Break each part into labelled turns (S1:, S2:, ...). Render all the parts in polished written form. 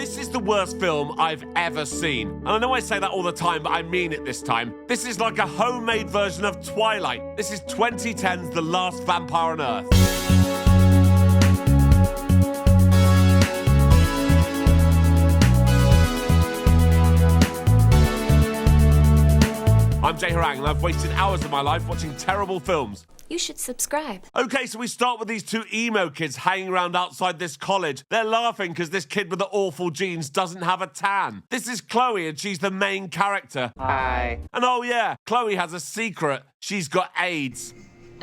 S1: This is the worst film I've ever seen. And I know I say that all the time, but I mean it this time. This is like a homemade version of Twilight. This is 2010's The Last Vampire on Earth. I'm Jay Harangue and I've wasted hours of my life watching terrible films.
S2: You should subscribe.
S1: Okay, so we start with these two emo kids hanging around outside this college. They're laughing because this kid with the awful genes doesn't have a tan. This is Chloe and she's the main character.
S3: Hi.
S1: And oh yeah, Chloe has a secret. She's got AIDS.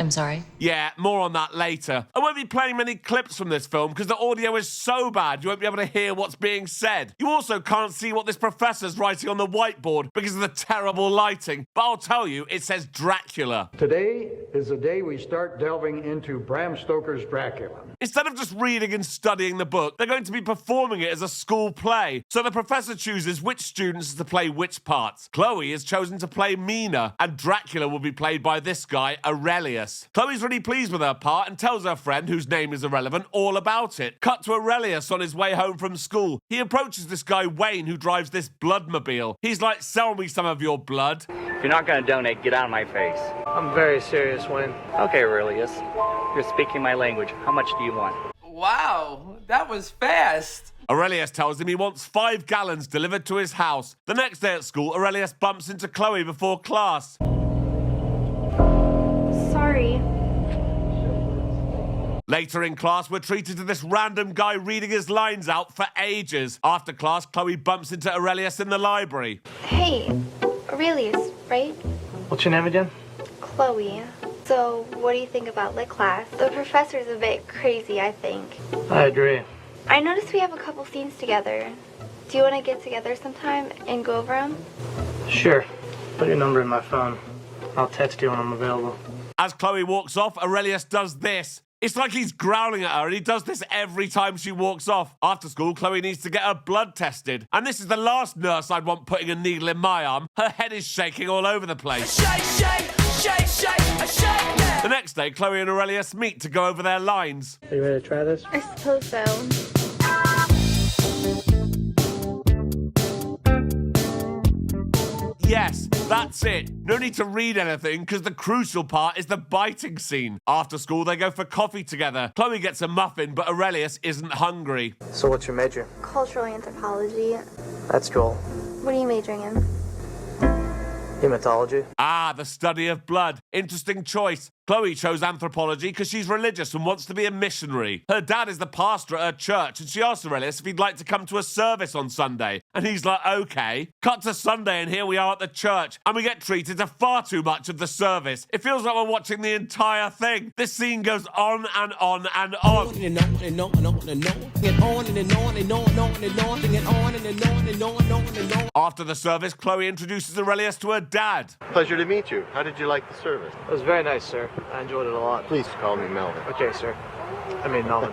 S2: I'm sorry?
S1: Yeah, more on that later. I won't be playing many clips from this film because the audio is so bad you won't be able to hear what's being said. You also can't see what this professor's writing on the whiteboard because of the terrible lighting. But I'll tell you, it says Dracula.
S4: Today is the day we start delving into Bram Stoker's Dracula.
S1: Instead of just reading and studying the book, they're going to be performing it as a school play. So the professor chooses which students to play which parts. Chloe is chosen to play Mina, and Dracula will be played by this guy, Aurelius. Chloe's really pleased with her part and tells her friend, whose name is irrelevant, all about it. Cut to Aurelius on his way home from school. He approaches this guy, Wayne, who drives this bloodmobile. He's like, sell me some of your blood.
S3: If you're not gonna donate, get out of my face.
S5: I'm very serious, Wayne.
S3: Okay, Aurelius. You're speaking my language. How much do you want?
S6: Wow, that was fast.
S1: Aurelius tells him he wants 5 gallons delivered to his house. The next day at school, Aurelius bumps into Chloe before class.
S7: Sorry.
S1: Later in class, we're treated to this random guy reading his lines out for ages. After class, Chloe bumps into Aurelius in the library.
S7: Hey, Aurelius, right?
S5: What's your name again?
S7: Chloe. So, what do you think about lit class? The professor's a bit crazy, I think.
S5: I agree.
S7: I noticed we have a couple scenes together. Do you want to get together sometime and go over them?
S5: Sure. Put your number in my phone. I'll text you when I'm available.
S1: As Chloe walks off, Aurelius does this. It's like he's growling at her, and he does this every time she walks off. After school, Chloe needs to get her blood tested. And this is the last nurse I'd want putting a needle in my arm. Her head is shaking all over the place.
S6: Shake, shake, shake, shake, shake, yeah.
S1: The next day, Chloe and Aurelius meet to go over their lines.
S5: Are you ready to try this?
S7: I suppose so.
S1: Yes, that's it. No need to read anything because the crucial part is the biting scene. After school, they go for coffee together. Chloe gets a muffin, but Aurelius isn't hungry.
S5: So what's your major?
S7: Cultural anthropology.
S5: That's cool.
S7: What are you majoring in?
S5: Hematology?
S1: Ah, the study of blood. Interesting choice. Chloe chose anthropology because she's religious and wants to be a missionary. Her dad is the pastor at her church, and she asks Aurelius if he'd like to come to a service on Sunday. And he's like, okay. Cut to Sunday, and here we are at the church, and we get treated to far too much of the service. It feels like we're watching the entire thing. This scene goes on and on and on. After the service, Chloe introduces Aurelius to her dad.
S8: Pleasure to meet you. How did you like the service?
S5: It was very nice, sir. I enjoyed it a lot.
S8: Please call me Melvin.
S5: Okay, sir. I mean, Melvin.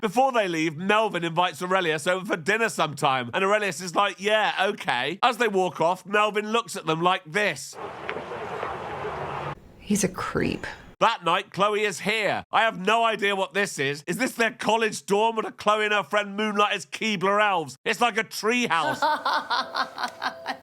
S1: Before they leave, Melvin invites Aurelius over for dinner sometime, and Aurelius is like, yeah, okay. As they walk off, Melvin looks at them like this.
S2: He's a creep.
S1: That night, Chloe is here. I have no idea what this is. Is this their college dorm, or do Chloe and her friend moonlight as Keebler elves? It's like a tree house.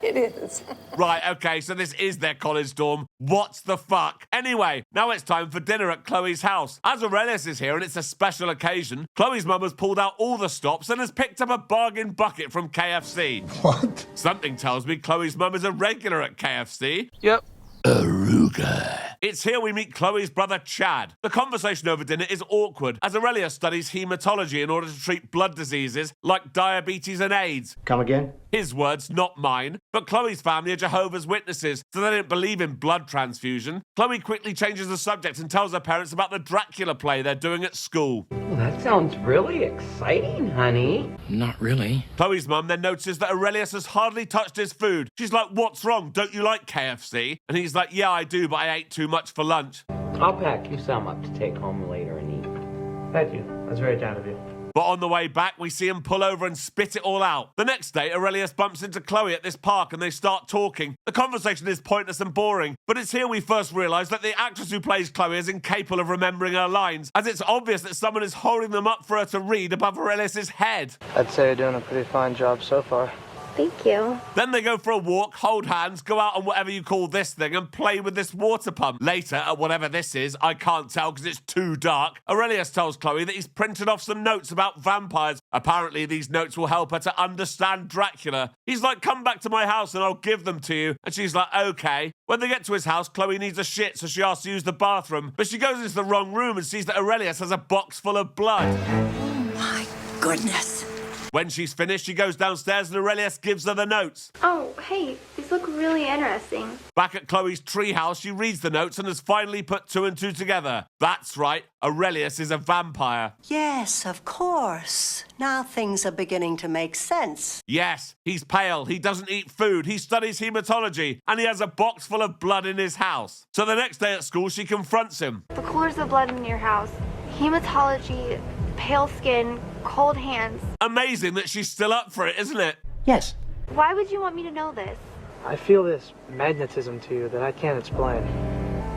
S2: It is.
S1: Right, okay, so this is their college dorm. What the fuck? Anyway, now it's time for dinner at Chloe's house. As Aurelius is here and it's a special occasion, Chloe's mum has pulled out all the stops and has picked up a bargain bucket from KFC.
S8: What?
S1: Something tells me Chloe's mum is a regular at KFC.
S5: Yep.
S1: Aruga. It's here we meet Chloe's brother Chad. The conversation over dinner is awkward as Aurelius studies hematology in order to treat blood diseases like diabetes and AIDS.
S4: Come again?
S1: His words, not mine. But Chloe's family are Jehovah's Witnesses, so they don't believe in blood transfusion. Chloe quickly changes the subject and tells her parents about the Dracula play they're doing at school.
S6: That sounds really exciting, honey.
S9: Not really.
S1: Chloe's mum then notices that Aurelius has hardly touched his food. She's like, what's wrong? Don't you like KFC? And he's like, yeah, I do, but I ate too much for lunch.
S6: I'll pack you some up to take home later and eat.
S5: Thank you. That's very kind of you.
S1: But on the way back, we see him pull over and spit it all out. The next day, Aurelius bumps into Chloe at this park and they start talking. The conversation is pointless and boring, but it's here we first realise that the actress who plays Chloe is incapable of remembering her lines, as it's obvious that someone is holding them up for her to read above Aurelius's head.
S5: I'd say you're doing a pretty fine job so far.
S7: Thank you.
S1: Then they go for a walk, hold hands, go out on whatever you call this thing, and play with this water pump. Later, at whatever this is, I can't tell because it's too dark, Aurelius tells Chloe that he's printed off some notes about vampires. Apparently, these notes will help her to understand Dracula. He's like, come back to my house and I'll give them to you. And she's like, okay. When they get to his house, Chloe needs a shit, so she asks to use the bathroom. But she goes into the wrong room and sees that Aurelius has a box full of blood.
S2: Oh my goodness.
S1: When she's finished, she goes downstairs and Aurelius gives her the notes.
S7: Oh, hey, these look really interesting.
S1: Back at Chloe's treehouse, she reads the notes and has finally put 2 and 2 together. That's right, Aurelius is a vampire.
S9: Yes, of course. Now things are beginning to make sense.
S1: Yes, he's pale, he doesn't eat food, he studies hematology, and he has a box full of blood in his house. So the next day at school, she confronts him.
S7: The colors of blood in your house. Hematology, pale skin, cold hands.
S1: Amazing that she's still up for it, isn't it?
S9: Yes.
S7: Why would you want me to know this?
S5: I feel this magnetism to you that I can't explain.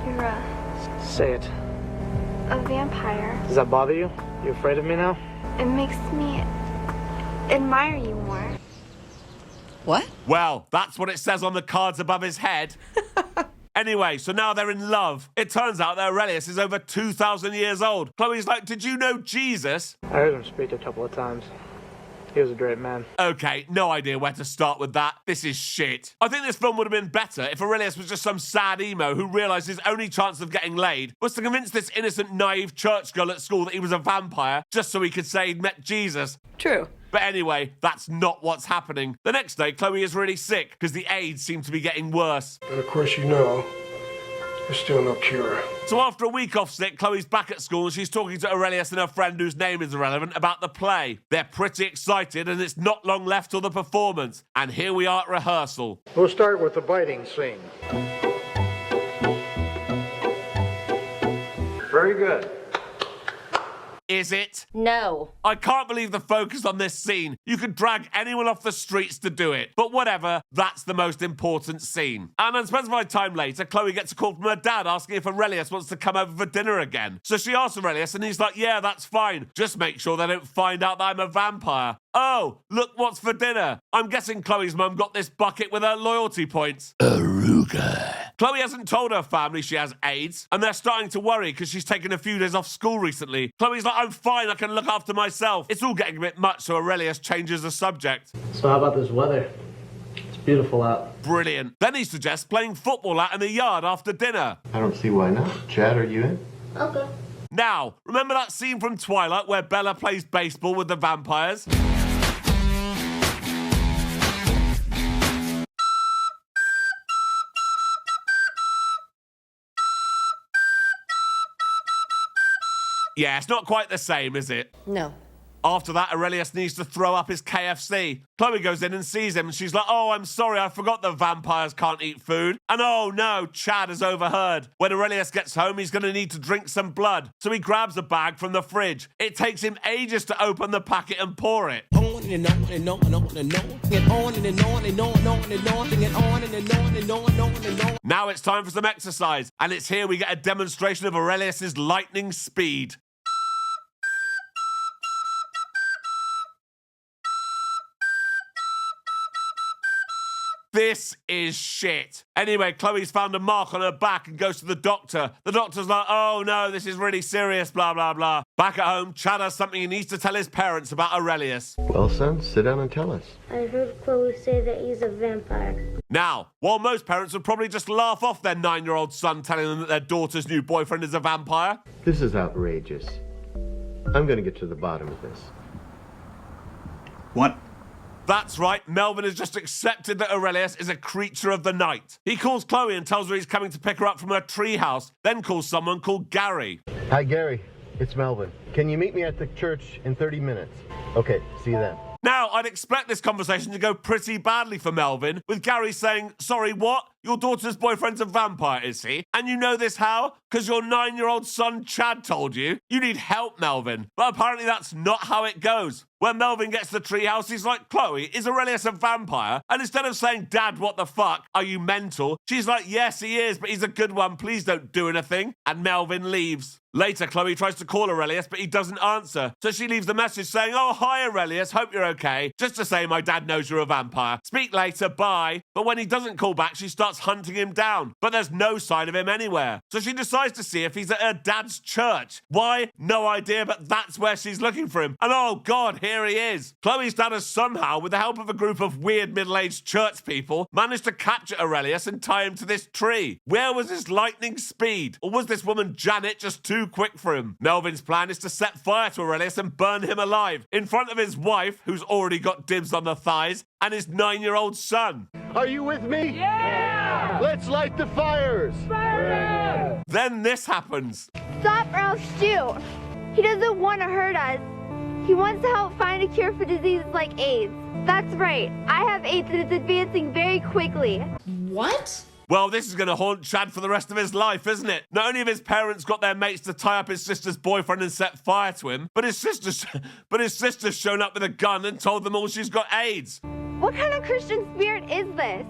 S7: You're a
S5: Say it.
S7: vampire.
S5: Does that bother you? You afraid of me now?
S7: It makes me admire you more.
S9: What?
S1: Well, that's what it says on the cards above his head. Anyway, so now they're in love. It turns out that Aurelius is over 2,000 years old. Chloe's like, did you know Jesus?
S5: I heard him speak a couple of times. He was a great man.
S1: Okay, no idea where to start with that. This is shit. I think this film would have been better if Aurelius was just some sad emo who realised his only chance of getting laid was to convince this innocent, naive church girl at school that he was a vampire just so he could say he'd met Jesus.
S9: True.
S1: But anyway, that's not what's happening. The next day, Chloe is really sick because the AIDS seem to be getting worse.
S10: But of course you know, there's still no cure.
S1: So after a week off sick, Chloe's back at school and she's talking to Aurelius and her friend whose name is irrelevant about the play. They're pretty excited and it's not long left till the performance. And here we are at rehearsal.
S4: We'll start with the biting scene. Very good.
S1: Is it?
S2: No.
S1: I can't believe the focus on this scene. You could drag anyone off the streets to do it. But whatever, that's the most important scene. At an unspecified time later, Chloe gets a call from her dad asking if Aurelius wants to come over for dinner again. So she asks Aurelius and he's like, yeah, that's fine. Just make sure they don't find out that I'm a vampire. Oh, look what's for dinner. I'm guessing Chloe's mum got this bucket with her loyalty points. Aruga. Chloe hasn't told her family she has AIDS, and they're starting to worry because she's taken a few days off school recently. Chloe's like, I'm fine, I can look after myself. It's all getting a bit much, so Aurelius changes the subject.
S5: So how about this weather? It's beautiful out.
S1: Brilliant. Then he suggests playing football out in the yard after dinner.
S8: I don't see why not. Chad, are you in?
S7: Okay.
S1: Now, remember that scene from Twilight where Bella plays baseball with the vampires? Yeah, it's not quite the same, is it?
S2: No.
S1: After that, Aurelius needs to throw up his KFC. Chloe goes in and sees him, and she's like, oh, I'm sorry, I forgot the vampires can't eat food. And oh no, Chad has overheard. When Aurelius gets home, he's going to need to drink some blood. So he grabs a bag from the fridge. It takes him ages to open the packet and pour it. Now it's time for some exercise, and it's here we get a demonstration of Aurelius's lightning speed. This is shit. Anyway, Chloe's found a mark on her back and goes to the doctor. The doctor's like, oh no, this is really serious, blah, blah, blah. Back at home, Chad has something he needs to tell his parents about Aurelius.
S8: Well, son, sit down and tell us.
S7: I heard Chloe say that he's a vampire.
S1: Now, while most parents would probably just laugh off their 9-year-old son telling them that their daughter's new boyfriend is a vampire.
S8: This is outrageous. I'm going to get to the bottom of this.
S11: What?
S1: That's right, Melvin has just accepted that Aurelius is a creature of the night. He calls Chloe and tells her he's coming to pick her up from her treehouse, then calls someone called Gary.
S8: Hi, Gary. It's Melvin. Can you meet me at the church in 30 minutes? Okay, see you then.
S1: Now, I'd expect this conversation to go pretty badly for Melvin, with Gary saying, sorry, what? Your daughter's boyfriend's a vampire, is he? And you know this how? Because your 9-year-old son Chad told you? You need help, Melvin. But apparently that's not how it goes. When Melvin gets to the treehouse, he's like, Chloe, is Aurelius a vampire? And instead of saying, Dad, what the fuck? Are you mental? She's like, yes, he is, but he's a good one. Please don't do anything. And Melvin leaves. Later, Chloe tries to call Aurelius, but he doesn't answer. So she leaves a message saying, oh, hi, Aurelius. Hope you're okay. Just to say my dad knows you're a vampire. Speak later. Bye. But when he doesn't call back, she starts hunting him down. But there's no sign of him anywhere. So she decides to see if he's at her dad's church. Why? No idea, but that's where she's looking for him. And oh, God, here he is. Chloe's dad has somehow, with the help of a group of weird middle-aged church people, managed to capture Aurelius and tie him to this tree. Where was his lightning speed? Or was this woman Janet just too quick for him? Melvin's plan is to set fire to Aurelius and burn him alive in front of his wife, who's already got dibs on the thighs, and his 9-year-old son.
S8: Are you with me? Yeah! Let's light the fires!
S1: Fire! Then this happens.
S7: Stop or I'll shoot. He doesn't want to hurt us. He wants to help find a cure for diseases like AIDS. That's right. I have AIDS and it's advancing very quickly.
S2: What?
S1: Well, this is going to haunt Chad for the rest of his life, isn't it? Not only have his parents got their mates to tie up his sister's boyfriend and set fire to him, but his sister's shown up with a gun and told them all she's got AIDS.
S7: What kind of Christian spirit is this?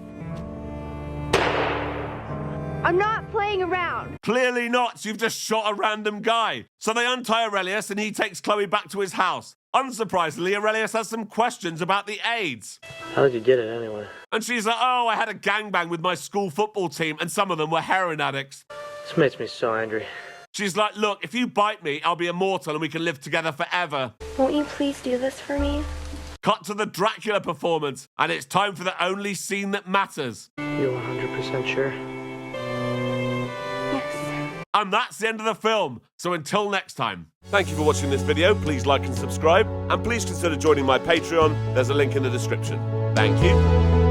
S7: I'm not playing around.
S1: Clearly not. You've just shot a random guy. So they untie Aurelius and he takes Chloe back to his house. Unsurprisingly, Aurelius has some questions about the AIDS.
S5: How did you get it anyway?
S1: And she's like, oh, I had a gangbang with my school football team and some of them were heroin addicts.
S5: This makes me so angry.
S1: She's like, look, if you bite me, I'll be immortal and we can live together forever.
S7: Won't you please do this for me?
S1: Cut to the Dracula performance, and it's time for the only scene that matters.
S5: You 100% sure?
S1: And that's the end of the film. So until next time. Thank you for watching this video. Please like and subscribe. And please consider joining my Patreon. There's a link in the description. Thank you.